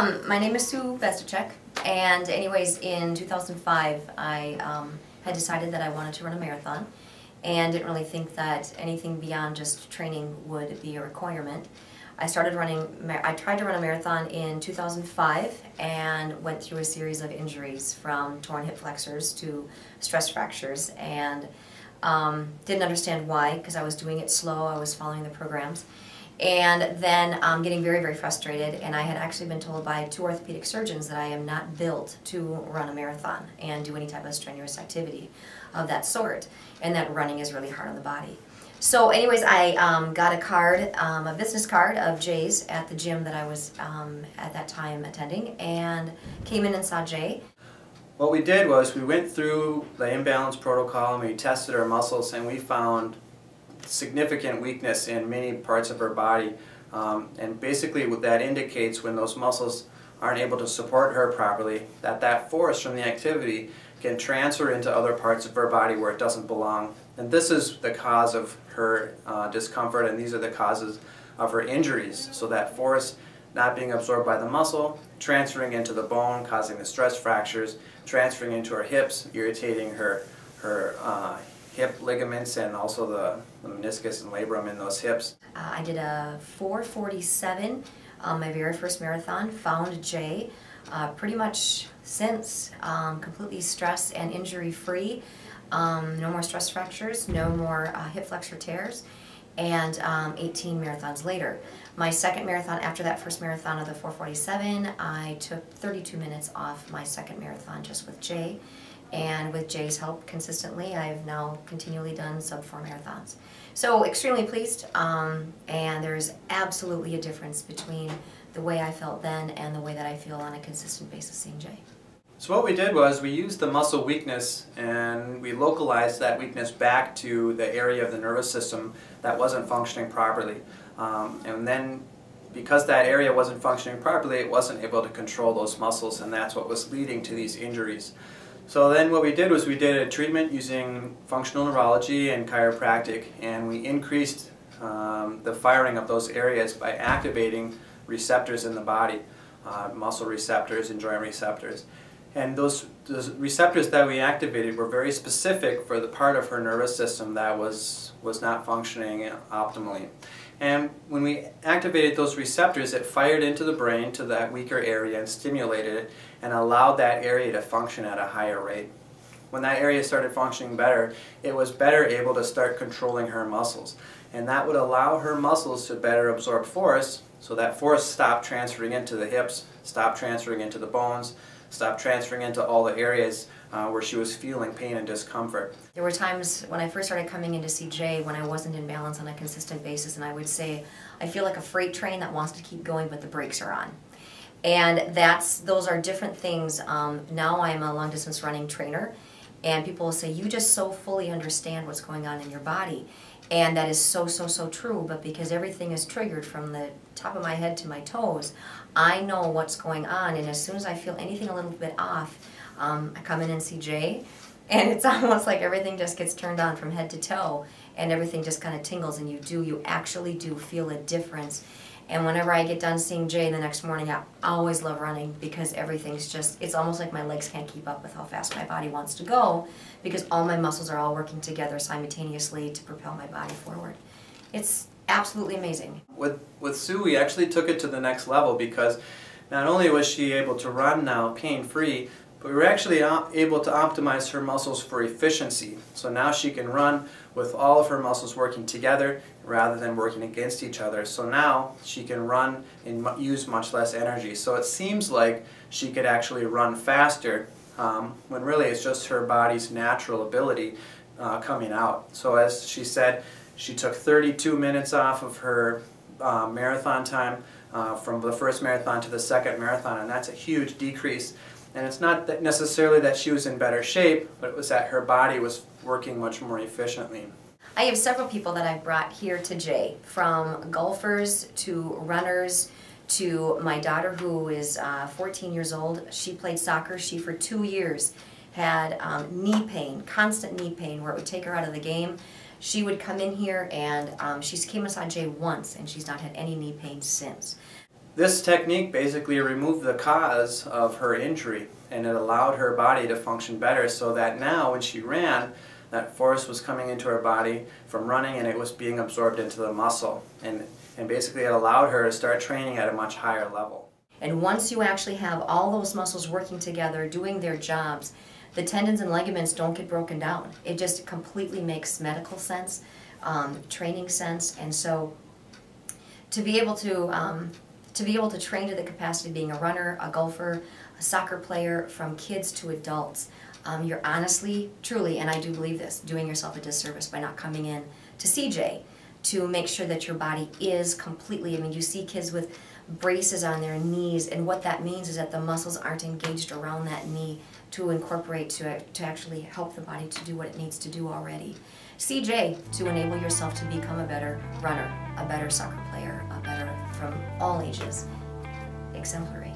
My name is Sue Bestacek, and anyways, in 2005, I had decided that I wanted to run a marathon, and didn't really think that anything beyond just training would be a requirement. I tried to run a marathon in 2005 and went through a series of injuries from torn hip flexors to stress fractures, and didn't understand why, because I was doing it slow, I was following the programs. And then getting very, very frustrated, and I had actually been told by 2 orthopedic surgeons that I am not built to run a marathon and do any type of strenuous activity of that sort, and that running is really hard on the body. So anyways, I got a card, a business card of Jay's at the gym that I was at that time attending, and came in and saw Jay. What we did was we went through the imbalance protocol and we tested our muscles, and we found significant weakness in many parts of her body, and basically what that indicates, when those muscles aren't able to support her properly, that force from the activity can transfer into other parts of her body where it doesn't belong. And this is the cause of her discomfort, and these are the causes of her injuries. So that force not being absorbed by the muscle, transferring into the bone, causing the stress fractures, transferring into her hips, irritating her hip ligaments and also the meniscus and labrum in those hips. I did a 4:47, my very first marathon, found Jay pretty much since, completely stress and injury free, no more stress fractures, no more hip flexor tears, and 18 marathons later. My second marathon, after that first marathon of the 4:47, I took 32 minutes off my second marathon just with Jay. And with Jay's help consistently, I've now continually done sub-4 marathons. So extremely pleased, and there's absolutely a difference between the way I felt then and the way that I feel on a consistent basis seeing Jay. So what we did was we used the muscle weakness and we localized that weakness back to the area of the nervous system that wasn't functioning properly. And then because that area wasn't functioning properly, it wasn't able to control those muscles, and that's what was leading to these injuries. So then what we did was we did a treatment using functional neurology and chiropractic, and we increased the firing of those areas by activating receptors in the body, muscle receptors and joint receptors. And those receptors that we activated were very specific for the part of her nervous system that was not functioning optimally. And when we activated those receptors, it fired into the brain to that weaker area and stimulated it and allowed that area to function at a higher rate. When that area started functioning better, it was better able to start controlling her muscles. And that would allow her muscles to better absorb force, so that force stopped transferring into the hips, stopped transferring into the bones, stopped transferring into all the areas where she was feeling pain and discomfort. There were times when I first started coming in to see Jay when I wasn't in balance on a consistent basis, and I would say, I feel like a freight train that wants to keep going but the brakes are on. And those are different things. Now I'm a long distance running trainer, and people will say, you just so fully understand what's going on in your body. And that is so, so, so true, but because everything is triggered from the top of my head to my toes, I know what's going on, and as soon as I feel anything a little bit off, I come in and see Jay, and it's almost like everything just gets turned on from head to toe, and everything just kind of tingles, and you actually do feel a difference. And whenever I get done seeing Jay the next morning, I always love running, because everything's just, it's almost like my legs can't keep up with how fast my body wants to go, because all my muscles are all working together simultaneously to propel my body forward. It's absolutely amazing. With Sue, we actually took it to the next level, because not only was she able to run now pain-free, but we were actually able to optimize her muscles for efficiency. So now she can run with all of her muscles working together rather than working against each other. So now she can run and use much less energy. So it seems like she could actually run faster, when really it's just her body's natural ability coming out. So as she said, she took 32 minutes off of her marathon time from the first marathon to the second marathon, and that's a huge decrease. And it's not that necessarily that she was in better shape, but it was that her body was working much more efficiently. I have several people that I've brought here to Jay, from golfers to runners to my daughter, who is 14 years old. She played soccer. She, for 2 years, had knee pain, constant knee pain, where it would take her out of the game. She would come in here, and she came and saw Jay once, and she's not had any knee pain since. This technique basically removed the cause of her injury, and it allowed her body to function better, so that now when she ran, that force was coming into her body from running and it was being absorbed into the muscle. And basically it allowed her to start training at a much higher level. And once you actually have all those muscles working together, doing their jobs, the tendons and ligaments don't get broken down. It just completely makes medical sense, training sense, and so to be able to train to the capacity of being a runner, a golfer, a soccer player, from kids to adults, you're honestly, truly, and I do believe this, doing yourself a disservice by not coming in to CJ to make sure that your body is completely, I mean, you see kids with braces on their knees, and what that means is that the muscles aren't engaged around that knee to incorporate, to actually help the body to do what it needs to do already. CJ, to enable yourself to become a better runner, a better soccer player, a better, from all ages, exemplary.